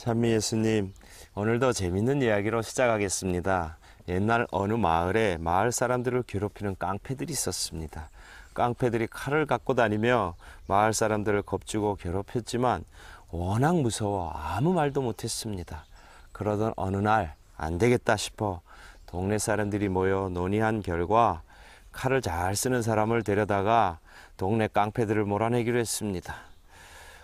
찬미 예수님, 오늘도 재밌는 이야기로 시작하겠습니다. 옛날 어느 마을에 마을 사람들을 괴롭히는 깡패들이 있었습니다. 깡패들이 칼을 갖고 다니며 마을 사람들을 겁주고 괴롭혔지만 워낙 무서워 아무 말도 못했습니다. 그러던 어느 날 안 되겠다 싶어 동네 사람들이 모여 논의한 결과 칼을 잘 쓰는 사람을 데려다가 동네 깡패들을 몰아내기로 했습니다.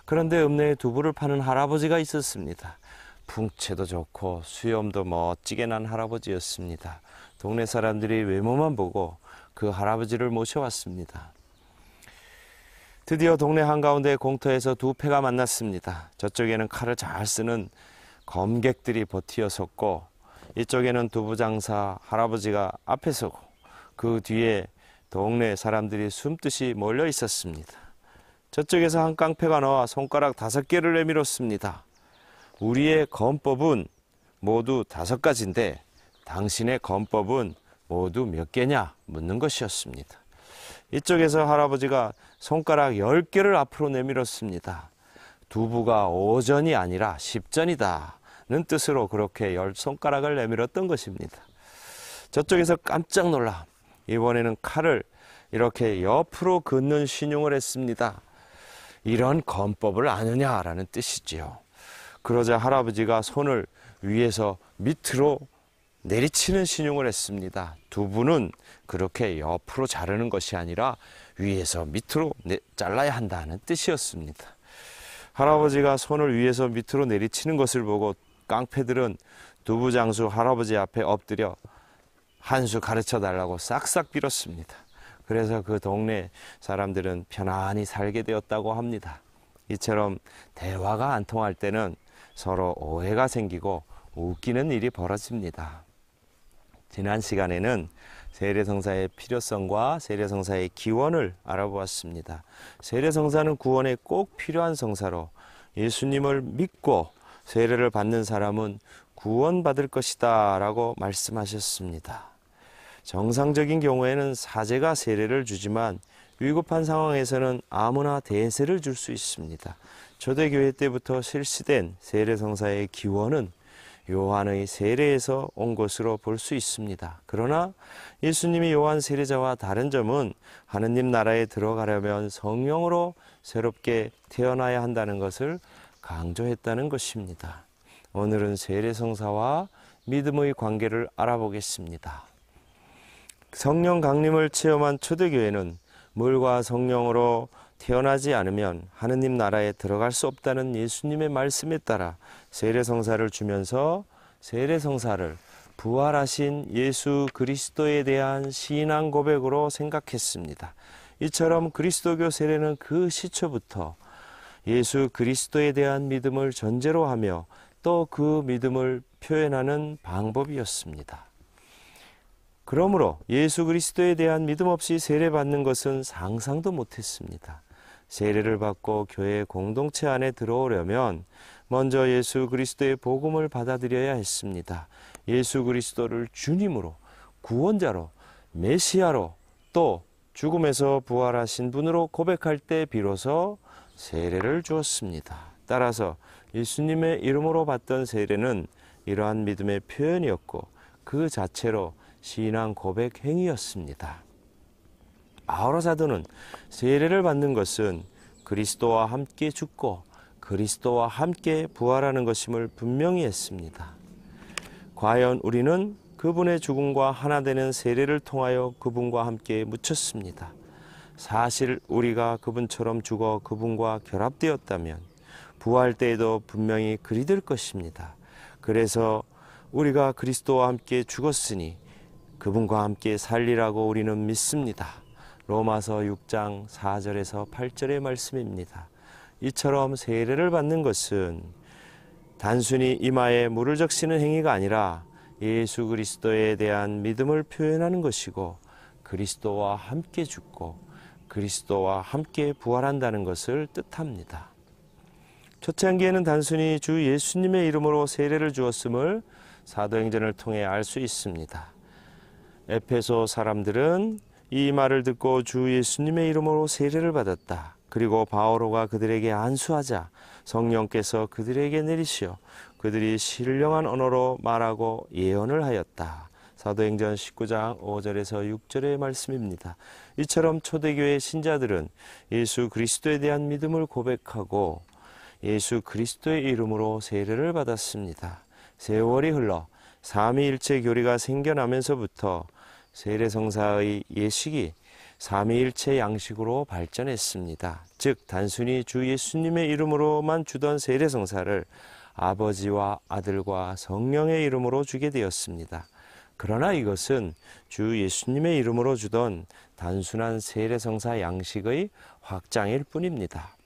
그런데 읍내에 두부를 파는 할아버지가 있었습니다. 풍채도 좋고 수염도 멋지게 난 할아버지였습니다. 동네 사람들이 외모만 보고 그 할아버지를 모셔왔습니다. 드디어 동네 한가운데 공터에서 두 패가 만났습니다. 저쪽에는 칼을 잘 쓰는 검객들이 버티어 섰고, 이쪽에는 두부장사 할아버지가 앞에 서고 그 뒤에 동네 사람들이 숨듯이 몰려 있었습니다. 저쪽에서 한 깡패가 나와 손가락 5개를 내밀었습니다. 우리의 검법은 모두 5가지인데 당신의 검법은 모두 몇 개냐 묻는 것이었습니다. 이쪽에서 할아버지가 손가락 10개를 앞으로 내밀었습니다. 두부가 5전이 아니라 10전이다 는 뜻으로 그렇게 10손가락을 내밀었던 것입니다. 저쪽에서 깜짝 놀라 이번에는 칼을 이렇게 옆으로 긋는 신용을 했습니다. 이런 검법을 아느냐라는 뜻이지요. 그러자 할아버지가 손을 위에서 밑으로 내리치는 신용을 했습니다. 두부는 그렇게 옆으로 자르는 것이 아니라 위에서 밑으로 잘라야 한다는 뜻이었습니다. 할아버지가 손을 위에서 밑으로 내리치는 것을 보고 깡패들은 두부장수 할아버지 앞에 엎드려 한 수 가르쳐 달라고 싹싹 빌었습니다. 그래서 그 동네 사람들은 편안히 살게 되었다고 합니다. 이처럼 대화가 안 통할 때는 서로 오해가 생기고 웃기는 일이 벌어집니다. 지난 시간에는 세례성사의 필요성과 세례성사의 기원을 알아보았습니다. 세례성사는 구원에 꼭 필요한 성사로 예수님을 믿고 세례를 받는 사람은 구원받을 것이다 라고 말씀하셨습니다. 정상적인 경우에는 사제가 세례를 주지만 위급한 상황에서는 아무나 대세를 줄 수 있습니다. 초대교회 때부터 실시된 세례성사의 기원은 요한의 세례에서 온 것으로 볼 수 있습니다. 그러나 예수님이 요한 세례자와 다른 점은 하느님 나라에 들어가려면 성령으로 새롭게 태어나야 한다는 것을 강조했다는 것입니다. 오늘은 세례성사와 믿음의 관계를 알아보겠습니다. 성령 강림을 체험한 초대교회는 물과 성령으로 태어나지 않으면 하느님 나라에 들어갈 수 없다는 예수님의 말씀에 따라 세례성사를 주면서 세례성사를 부활하신 예수 그리스도에 대한 신앙 고백으로 생각했습니다. 이처럼 그리스도교 세례는 그 시초부터 예수 그리스도에 대한 믿음을 전제로 하며 또 그 믿음을 표현하는 방법이었습니다. 그러므로 예수 그리스도에 대한 믿음 없이 세례받는 것은 상상도 못했습니다. 세례를 받고 교회 공동체 안에 들어오려면 먼저 예수 그리스도의 복음을 받아들여야 했습니다. 예수 그리스도를 주님으로, 구원자로, 메시아로, 또 죽음에서 부활하신 분으로 고백할 때 비로소 세례를 주었습니다. 따라서 예수님의 이름으로 받던 세례는 이러한 믿음의 표현이었고 그 자체로 신앙 고백 행위였습니다. 바오로 사도는 세례를 받는 것은 그리스도와 함께 죽고 그리스도와 함께 부활하는 것임을 분명히 했습니다. 과연 우리는 그분의 죽음과 하나 되는 세례를 통하여 그분과 함께 묻혔습니다. 사실 우리가 그분처럼 죽어 그분과 결합되었다면 부활 때에도 분명히 그리 될 것입니다. 그래서 우리가 그리스도와 함께 죽었으니 그분과 함께 살리라고 우리는 믿습니다. 로마서 6장 4절에서 8절의 말씀입니다. 이처럼 세례를 받는 것은 단순히 이마에 물을 적시는 행위가 아니라 예수 그리스도에 대한 믿음을 표현하는 것이고 그리스도와 함께 죽고 그리스도와 함께 부활한다는 것을 뜻합니다. 초창기에는 단순히 주 예수님의 이름으로 세례를 주었음을 사도행전을 통해 알 수 있습니다. 에페소 사람들은 이 말을 듣고 주 예수님의 이름으로 세례를 받았다. 그리고 바오로가 그들에게 안수하자 성령께서 그들에게 내리시어 그들이 신령한 언어로 말하고 예언을 하였다. 사도행전 19장 5절에서 6절의 말씀입니다. 이처럼 초대교회 신자들은 예수 그리스도에 대한 믿음을 고백하고 예수 그리스도의 이름으로 세례를 받았습니다. 세월이 흘러 삼위일체 교리가 생겨나면서부터 세례성사의 예식이 삼위일체 양식으로 발전했습니다. 즉 단순히 주 예수님의 이름으로만 주던 세례성사를 아버지와 아들과 성령의 이름으로 주게 되었습니다. 그러나 이것은 주 예수님의 이름으로 주던 단순한 세례성사 양식의 확장일 뿐입니다.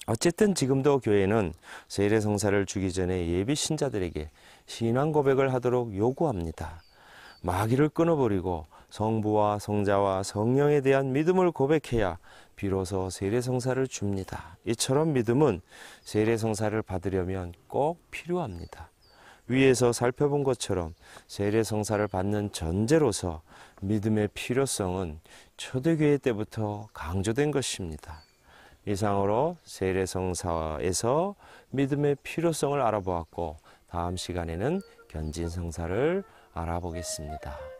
어쨌든 지금도 교회는 세례성사를 주기 전에 예비 신자들에게 신앙 고백을 하도록 요구합니다. 마귀를 끊어버리고 성부와 성자와 성령에 대한 믿음을 고백해야 비로소 세례성사를 줍니다. 이처럼 믿음은 세례성사를 받으려면 꼭 필요합니다. 위에서 살펴본 것처럼 세례성사를 받는 전제로서 믿음의 필요성은 초대교회 때부터 강조된 것입니다. 이상으로 세례성사에서 믿음의 필요성을 알아보았고 다음 시간에는 견진성사를 알아보겠습니다.